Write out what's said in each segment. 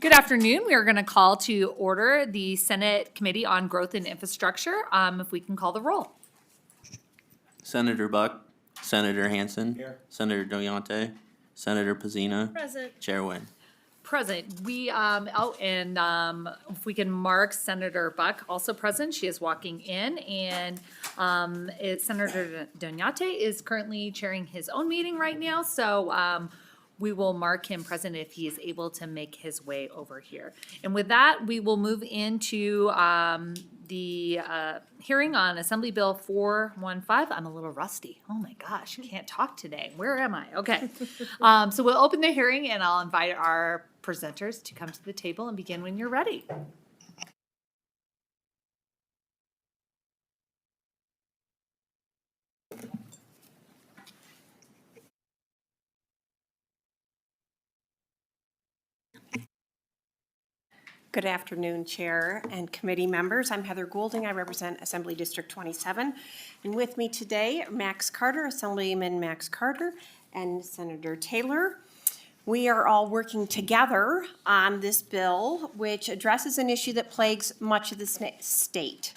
Good afternoon. We are going to call to order the Senate Committee on Growth and Infrastructure. If we can call the roll. Senator Buck, Senator Hansen, Here. Senator Doyante, Senator Pizzina, Present. Chair Wynn. Present. If we can mark Senator Buck also present. She is walking in, and Senator Doñate is currently chairing his own meeting right now. So we will mark him present if he is able to make his way over here. And with that, we will move into the hearing on Assembly Bill 415. I'm a little rusty. Oh my gosh, can't talk today. Where am I? Okay. So we'll open the hearing, and I'll invite our presenters to come to the table and begin when you're ready. Good afternoon, Chair and committee members. I'm Heather Goulding. I represent Assembly District 27. And with me today, Max Carter, Assemblyman Max Carter, and Senator Taylor. We are all working together on this bill, which addresses an issue that plagues much of the state: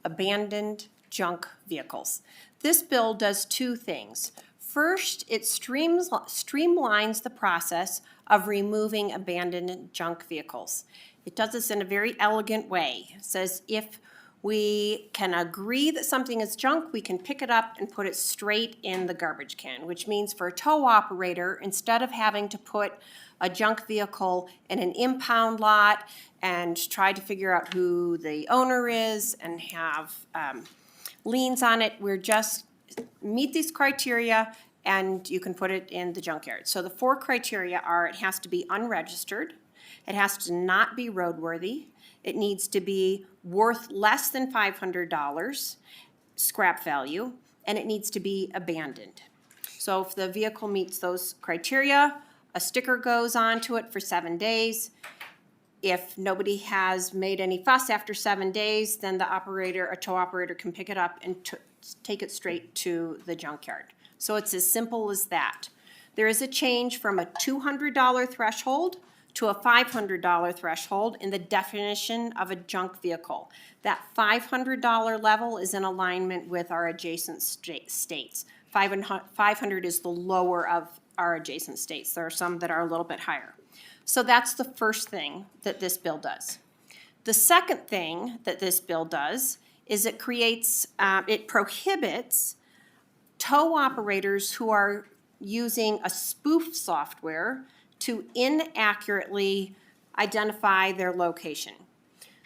abandoned junk vehicles. This bill does two things. First, it streamlines the process of removing abandoned junk vehicles. It does this in a very elegant way. It says if we can agree that something is junk, we can pick it up and put it straight in the garbage can, which means for a tow operator, instead of having to put a junk vehicle in an impound lot and try to figure out who the owner is and have liens on it, we're just meet these criteria and you can put it in the junkyard. So the four criteria are: it has to be unregistered, it has to not be roadworthy, it needs to be worth less than $500 scrap value, and it needs to be abandoned. So if the vehicle meets those criteria, a sticker goes onto it for 7 days. If nobody has made any fuss after 7 days, then a tow operator can pick it up and take it straight to the junkyard. So it's as simple as that. There is a change from a $200 threshold to a $500 threshold in the definition of a junk vehicle. That $500 level is in alignment with our adjacent states. 500 is the lower of our adjacent states. There are some that are a little bit higher. So that's the first thing that this bill does. The second thing that this bill does is it prohibits tow operators who are using a spoof software to inaccurately identify their location.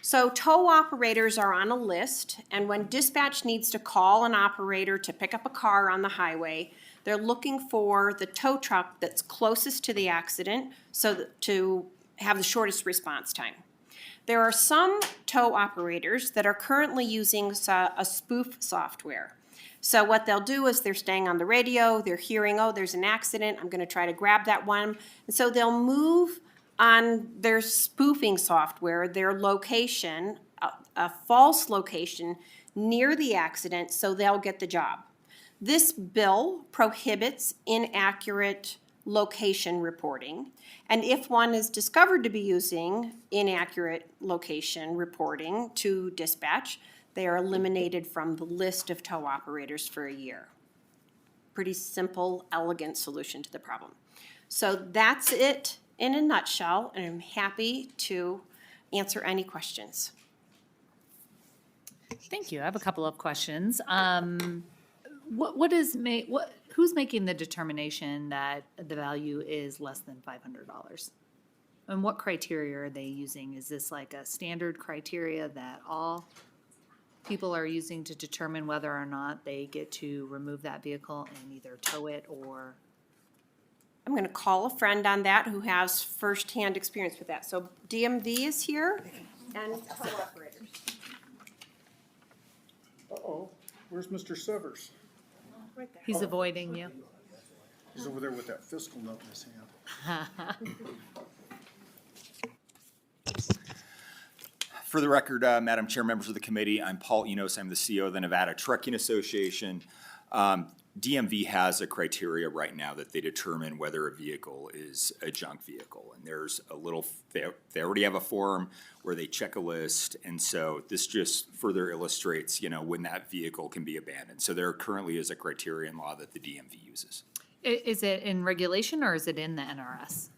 So tow operators are on a list, and when dispatch needs to call an operator to pick up a car on the highway, they're looking for the tow truck that's closest to the accident to have the shortest response time. There are some tow operators that are currently using a spoof software. So what they'll do is they're staying on the radio, they're hearing, oh, there's an accident, I'm going to try to grab that one. And so they'll move on their spoofing software, their location, a false location near the accident, so they'll get the job. This bill prohibits inaccurate location reporting, and if one is discovered to be using inaccurate location reporting to dispatch, they are eliminated from the list of tow operators for a year. Pretty simple, elegant solution to the problem. So that's it in a nutshell, and I'm happy to answer any questions. Thank you. I have a couple of questions. Who's making the determination that the value is less than $500? And what criteria are they using? Is this like a standard criteria that all people are using to determine whether or not they get to remove that vehicle and either tow it or? I'm going to call a friend on that who has firsthand experience with that. So DMV is here and tow operators. Uh-oh, where's Mr. Severs? Right there. He's avoiding you. He's over there with that fiscal note in his hand. For the record, Madam Chair, members of the committee, I'm Paul Enos. I'm the CEO of the Nevada Trucking Association. DMV has a criteria right now that they determine whether a vehicle is a junk vehicle. And there's a little, they already have a form where they check a list. And so this just further illustrates, when that vehicle can be abandoned. So there currently is a criteria in law that the DMV uses. Is it in regulation or is it in the NRS?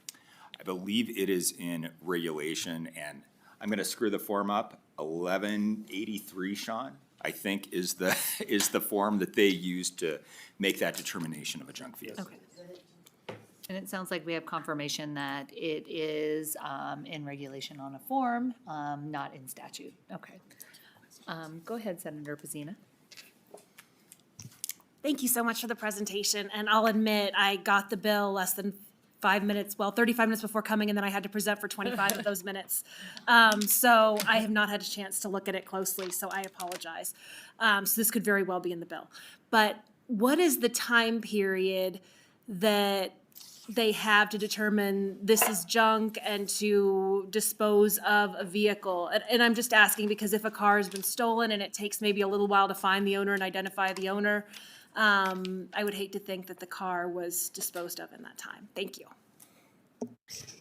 I believe it is in regulation, and I'm gonna screw the form up, 1183, Sean, I think is the, is the form that they use to make that determination of a junk vehicle. Okay. And it sounds like we have confirmation that it is in regulation on a form, not in statute. Okay. Go ahead, Senator Pazina. Thank you so much for the presentation, and I'll admit, I got the bill less than 5 minutes, 35 minutes before coming, and then I had to present for 25 of those minutes. So I have not had a chance to look at it closely, so I apologize. So this could very well be in the bill. But what is the time period that they have to determine this is junk and to dispose of a vehicle? And I'm just asking because if a car has been stolen and it takes maybe a little while to find the owner and identify the owner, I would hate to think that the car was disposed of in that time. Thank you.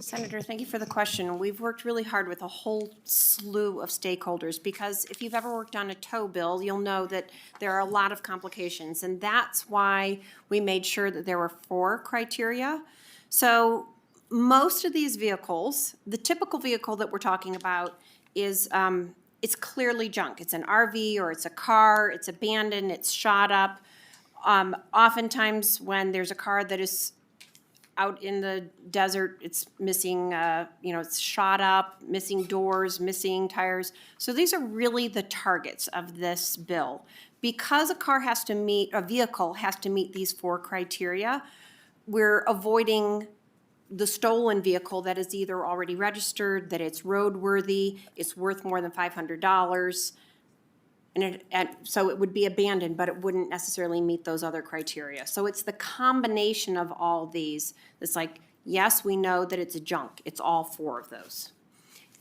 Senator, thank you for the question. We've worked really hard with a whole slew of stakeholders because if you've ever worked on a tow bill, you'll know that there are a lot of complications. And that's why we made sure that there were 4 criteria. So most of these vehicles, the typical vehicle that we're talking about is it's clearly junk. It's an RV or it's a car, it's abandoned, it's shot up. Oftentimes when there's a car that is out in the desert, it's missing, it's shot up, missing doors, missing tires. So these are really the targets of this bill. Because a vehicle has to meet these 4 criteria, we're avoiding the stolen vehicle that is either already registered, that it's roadworthy, it's worth more than $500, and so it would be abandoned, but it wouldn't necessarily meet those other criteria. So it's the combination of all these that's like, yes, we know that it's a junk. It's all 4 of those.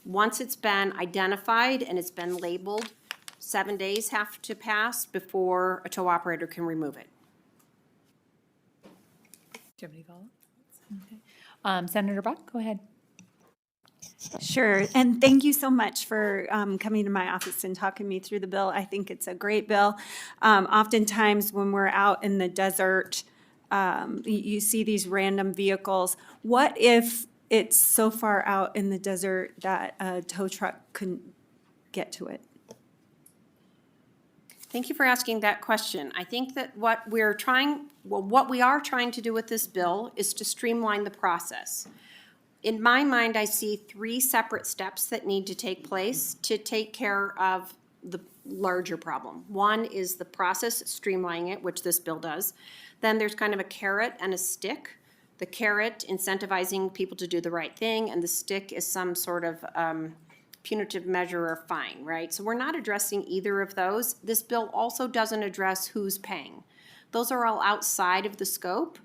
Once it's been identified and it's been labeled, 7 days have to pass before a tow operator can remove it. Do you have any follow-up? Okay. Senator Buck, go ahead. Sure, and thank you so much for coming to my office and talking me through the bill. I think it's a great bill. Oftentimes when we're out in the desert, you see these random vehicles. What if it's so far out in the desert that a tow truck couldn't get to it? Thank you for asking that question. I think that what we are trying to do with this bill is to streamline the process. In my mind, I see 3 separate steps that need to take place to take care of the larger problem. One is the process, streamlining it, which this bill does. Then there's kind of a carrot and a stick. The carrot incentivizing people to do the right thing, and the stick is some sort of punitive measure or fine, right? So we're not addressing either of those. This bill also doesn't address who's paying. Those are all outside of the scope.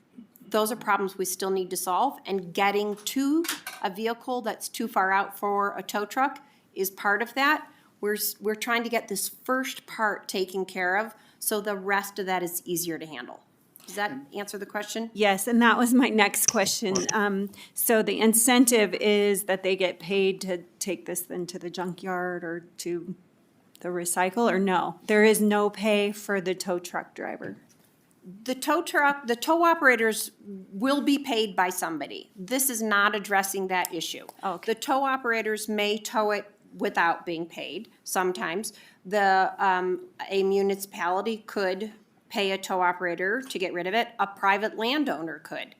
Those are problems we still need to solve, and getting to a vehicle that's too far out for a tow truck is part of that. We're trying to get this first part taken care of so the rest of that is easier to handle. Does that answer the question? Yes, and that was my next question. So the incentive is that they get paid to take this then to the junkyard or to the recycle, or no? There is no pay for the tow truck driver? The tow operators will be paid by somebody. This is not addressing that issue. Okay. The tow operators may tow it without being paid sometimes. A municipality could pay a tow operator to get rid of it. A private landowner could.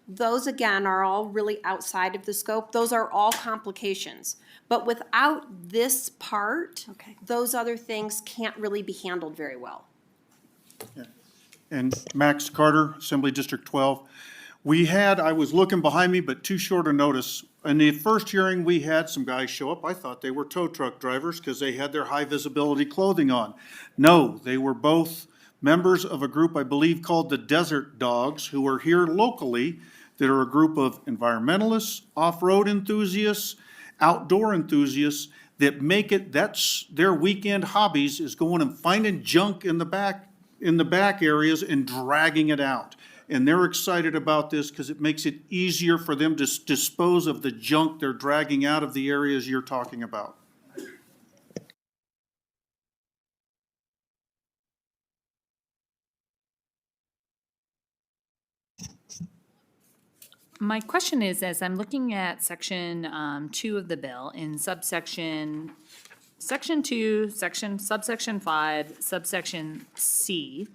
Those, again, are all really outside of the scope. Those are all complications. But without this part, Okay. those other things can't really be handled very well. And Max Carter, Assembly District 12. I was looking behind me, but too short a notice. In the first hearing, we had some guys show up. I thought they were tow truck drivers because they had their high visibility clothing on. No, they were both members of a group I believe called the Desert Dogs, who are here locally, that are a group of environmentalists, off-road enthusiasts, outdoor enthusiasts that make it, that's their weekend hobbies, is going and finding junk in the back in the back areas and dragging it out. And they're excited about this because it makes it easier for them to dispose of the junk they're dragging out of the areas you're talking about. My question is, as I'm looking at section 2 of the bill, in section 2, subsection 5, subsection C,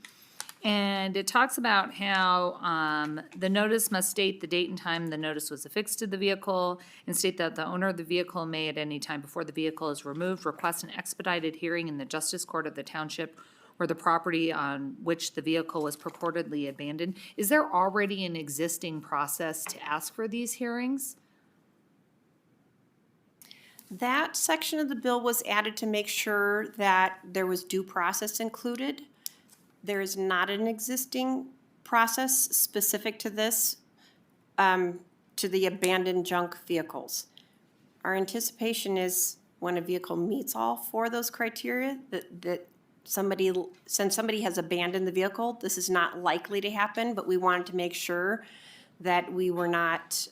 and it talks about how the notice must state the date and time the notice was affixed to the vehicle, and state that the owner of the vehicle may at any time before the vehicle is removed request an expedited hearing in the Justice Court of the Township or the property on which the vehicle was purportedly abandoned. Is there already an existing process to ask for these hearings? That section of the bill was added to make sure that there was due process included. There is not an existing process specific to this, to the abandoned junk vehicles. Our anticipation is when a vehicle meets all four of those criteria, that since somebody has abandoned the vehicle, this is not likely to happen, but we wanted to make sure that we were not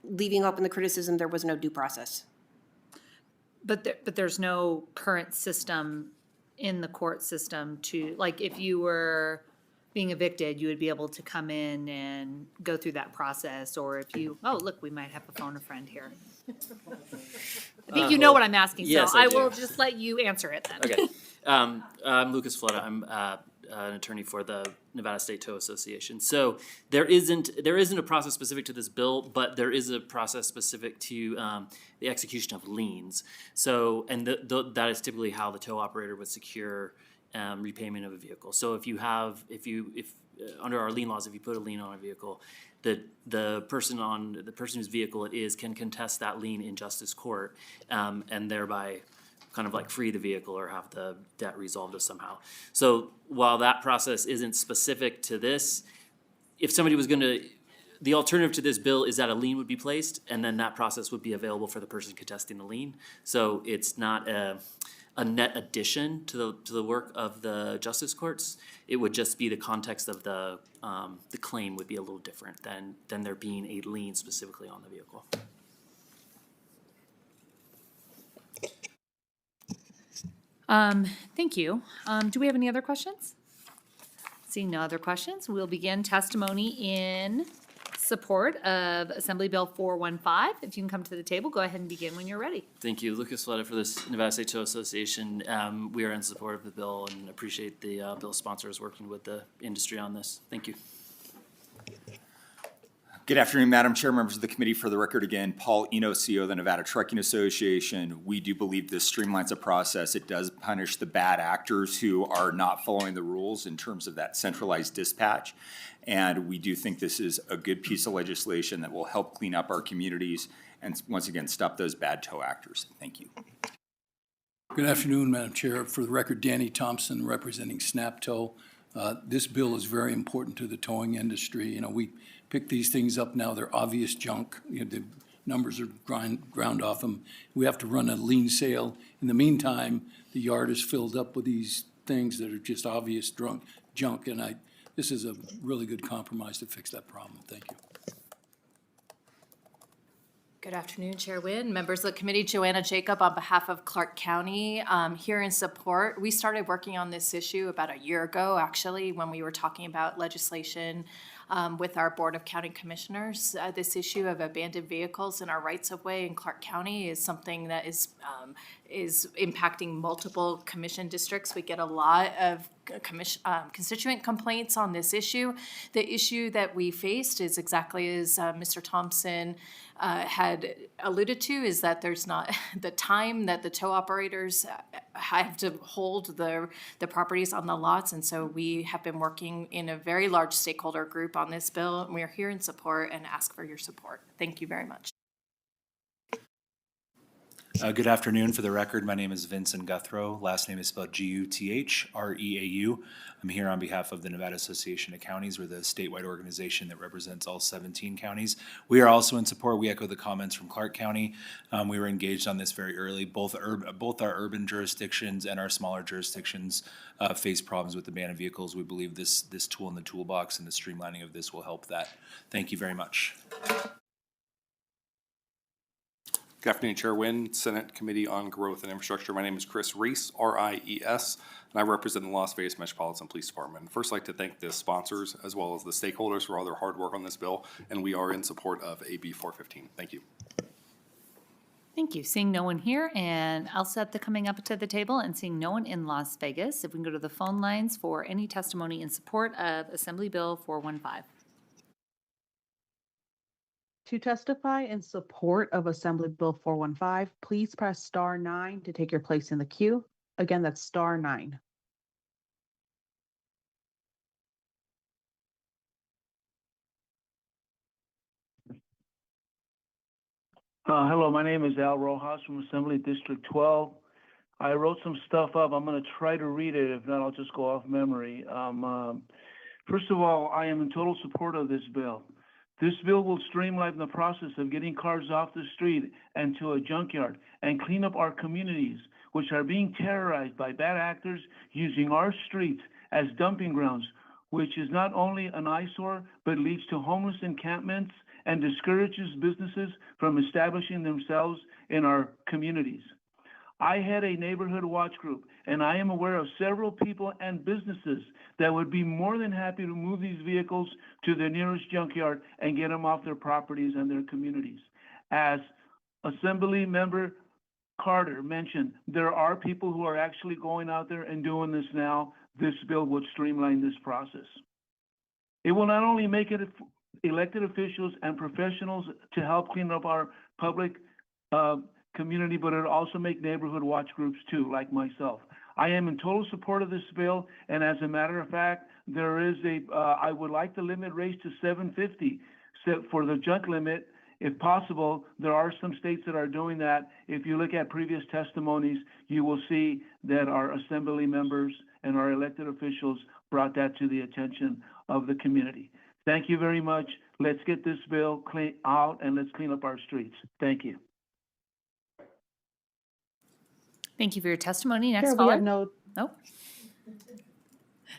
leaving open the criticism there was no due process. But there's no current system in the court system to, like, if you were being evicted, you would be able to come in and go through that process, or if you, oh, look, we might have a phone a friend here. I think you know what I'm asking, so yes, I I do. will just let you answer it then. Okay. I'm Lucas Flutta. I'm an attorney for the Nevada State Tow Association. So there isn't a process specific to this bill, but there is a process specific to the execution of liens. So, and that is typically how the tow operator would secure repayment of a vehicle. So if under our lien laws, if you put a lien on a vehicle, the person whose vehicle it is can contest that lien in justice court, and thereby kind of like free the vehicle or have the debt resolved somehow. So while that process isn't specific to this, if somebody was the alternative to this bill is that a lien would be placed, and then that process would be available for the person contesting the lien. So it's not a net addition to the work of the justice courts. It would just be the context of the claim would be a little different than there being a lien specifically on the vehicle. Thank you. Do we have any other questions? Seeing no other questions, we'll begin testimony in support of Assembly Bill 415. If you can come to the table, go ahead and begin when you're ready. Thank you. Lucas Fletta for this Nevada State Tow Association. We are in support of the bill and appreciate the bill sponsors working with the industry on this. Thank you. Good afternoon, Madam Chair, members of the committee. For the record again, Paul Eno, CEO of the Nevada Trucking Association. We do believe this streamlines the process. It does punish the bad actors who are not following the rules in terms of that centralized dispatch. And we do think this is a good piece of legislation that will help clean up our communities and once again, stop those bad tow actors. Thank you. Good afternoon, Madam Chair. For the record, Danny Thompson representing Snap Tow. This bill is very important to the towing industry. You know, we pick these things up now, they're obvious junk. You know, the numbers are ground off them. We have to run a lien sale. In the meantime, the yard is filled up with these things that are just obvious junk, and this is a really good compromise to fix that problem. Thank you. Good afternoon, Chair Wynn, members of the committee. Joanna Jacob on behalf of Clark County, here in support. We started working on this issue about a year ago, actually, when we were talking about legislation with our Board of County Commissioners. This issue of abandoned vehicles in our rights-of-way in Clark County is something that is impacting multiple commission districts. We get a lot of constituent complaints on this issue. The issue that we faced is exactly as Mr. Thompson had alluded to, is that there's not the time that the tow operators have to hold the properties on the lots. And so we have been working in a very large stakeholder group on this bill, and we are here in support and ask for your support. Thank you very much. Good afternoon. For the record, my name is Vincent Guthrow. Last name is spelled Guthreau. I'm here on behalf of the Nevada Association of Counties. We're the statewide organization that represents all 17 counties. We are also in support. We echo the comments from Clark County. We were engaged on this very early. Both our urban jurisdictions and our smaller jurisdictions face problems with the ban of vehicles. We believe this tool in the toolbox and the streamlining of this will help that. Thank you very much. Good afternoon, Chair Wynn, Senate Committee on Growth and Infrastructure. My name is Chris Reese, R-I-E-S, and I represent the Las Vegas Metropolitan Police Department. First, I'd like to thank the sponsors as well as the stakeholders for all their hard work on this bill, and we are in support of AB 415. Thank you. Thank you. Seeing no one here, and Alseth coming up to the table, and seeing no one in Las Vegas, if we can go to the phone lines for any testimony in support of Assembly Bill 415. To testify in support of Assembly Bill 415, please press star 9 to take your place in the queue. Again, that's star 9. Hello, my name is Al Rojas from Assembly District 12. I wrote some stuff up. I'm going to try to read it. If not, I'll just go off memory. First of all, I am in total support of this bill. This bill will streamline the process of getting cars off the street and to a junkyard and clean up our communities, which are being terrorized by bad actors using our streets as dumping grounds, which is not only an eyesore, but leads to homeless encampments and discourages businesses from establishing themselves in our communities. I had a neighborhood watch group, and I am aware of several people and businesses that would be more than happy to move these vehicles to the nearest junkyard and get them off their properties and their communities. As Assembly Member Carter mentioned, there are people who are actually going out there and doing this now. This bill would streamline this process. It will not only make it elected officials and professionals to help clean up our public community, but it'll also make neighborhood watch groups too, like myself. I am in total support of this bill, and as a matter of fact, there is I would like the limit raised to 750 for the junk limit. If possible, there are some states that are doing that. If you look at previous testimonies, you will see that our assembly members and our elected officials brought that to the attention of the community. Thank you very much. Let's get this bill clean out and let's clean up our streets. Thank you. Thank you for your testimony. Next Chair, caller. we have no. Oh,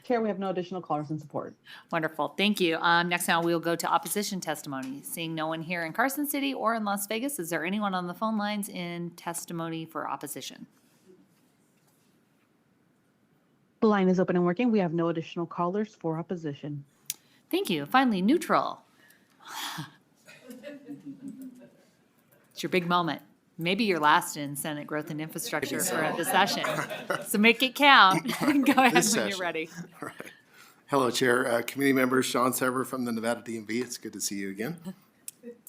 Chair, we have no additional callers in support. wonderful. Thank you. Next now we'll go to opposition testimony. Seeing no one here in Carson City or in Las Vegas, is there anyone on the phone lines in testimony for opposition? The line is open and working. We have no additional callers for opposition. Thank you. Finally, neutral. It's your big moment. Maybe your last in Senate Growth and Infrastructure for the session. So make it count. Go ahead when you're ready. All right. Hello, Chair. Committee member Sean Sever from the Nevada DMV. It's good to see you again.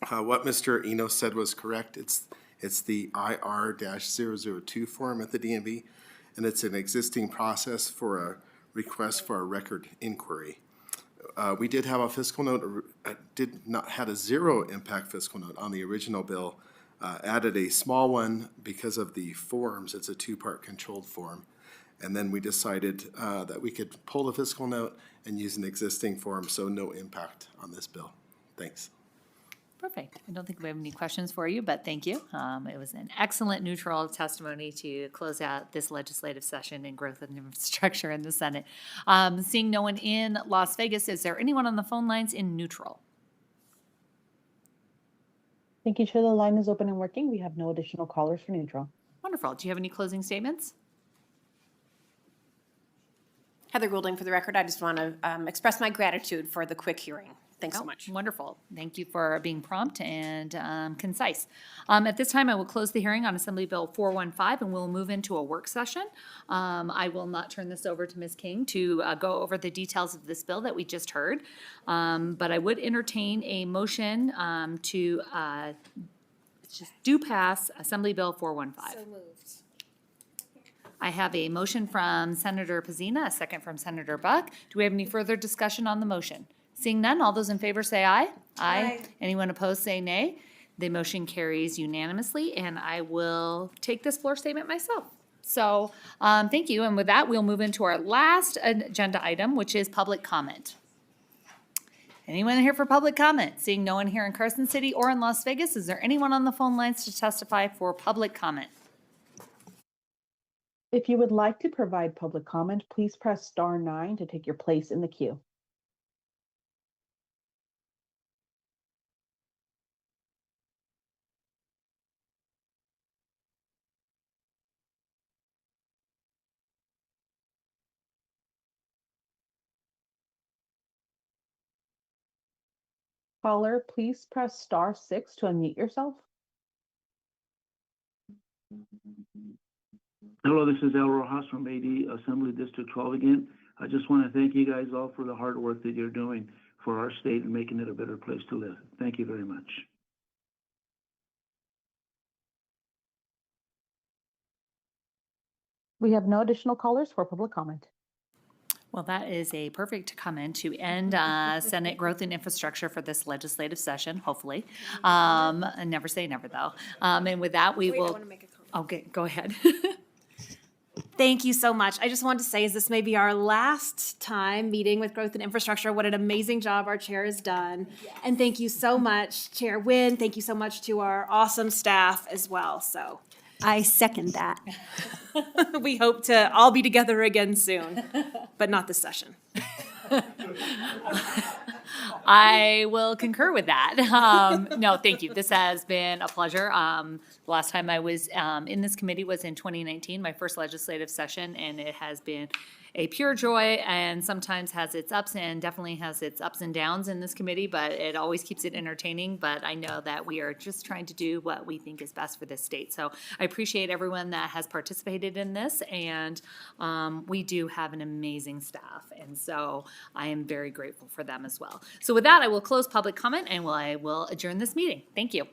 What Mr. Eno said was correct. It's the IR-002 form at the DMV, and it's an existing process for a request for a record inquiry. We did have a fiscal note, had a zero impact fiscal note on the original bill. Added a small one because of the forms. It's a two-part controlled form. And then we decided that we could pull the fiscal note and use an existing form, so no impact on this bill. Thanks. Perfect. I don't think we have any questions for you, but thank you. It was an excellent neutral testimony to close out this legislative session in Growth and Infrastructure in the Senate. Seeing no one in Las Vegas, is there anyone on the phone lines in neutral? Thank you, Chair. The line is open and working. We have no additional callers for neutral. Wonderful. Do you have any closing statements? Heather Goulding for the record. I just want to express my gratitude for the quick hearing. Thanks so much. Wonderful. Thank you for being prompt and concise. At this time, I will close the hearing on Assembly Bill 415, and we'll move into a work session. I will not turn this over to Ms. King to go over the details of this bill that we just heard, but I would entertain a motion to just do pass Assembly Bill 415. So moved. I have a motion from Senator Pazina, a second from Senator Buck. Do we have any further discussion on the motion? Seeing none, all those in favor say aye. Aye. Anyone opposed say nay. The motion carries unanimously, and I will take this floor statement myself. So, thank you, and with that, we'll move into our last agenda item, which is public comment. Anyone here for public comment? Seeing no one here in Carson City or in Las Vegas, is there anyone on the phone lines to testify for public comment? If you would like to provide public comment, please press star 9 to take your place in the queue. Caller, please press star 6 to unmute yourself. Hello, this is El Rojas from AD Assembly District 12 again. I just want to thank you guys all for the hard work that you're doing for our state and making it a better place to live. Thank you very much. We have no additional callers for public comment. Well, that is a perfect comment to end Senate Growth and Infrastructure for this legislative session, hopefully. Never say never, though. And with that, we will. Okay, go ahead. Thank you so much. I just wanted to say, as this may be our last time meeting with Growth and Infrastructure, what an amazing job our chair has done. Yes. And thank you so much, Chair Wynn. Thank you so much to our awesome staff as well. So I second that. we hope to all be together again soon, but not this session. I will concur with that. No, thank you. This has been a pleasure. The last time I was in this committee was in 2019, my first legislative session, and it has been a pure joy and sometimes has its ups and definitely has its ups and downs in this committee, but it always keeps it entertaining. But I know that we are just trying to do what we think is best for this state. So I appreciate everyone that has participated in this, and we do have an amazing staff. And so I am very grateful for them as well. So with that, I will close public comment and I will adjourn this meeting. Thank you.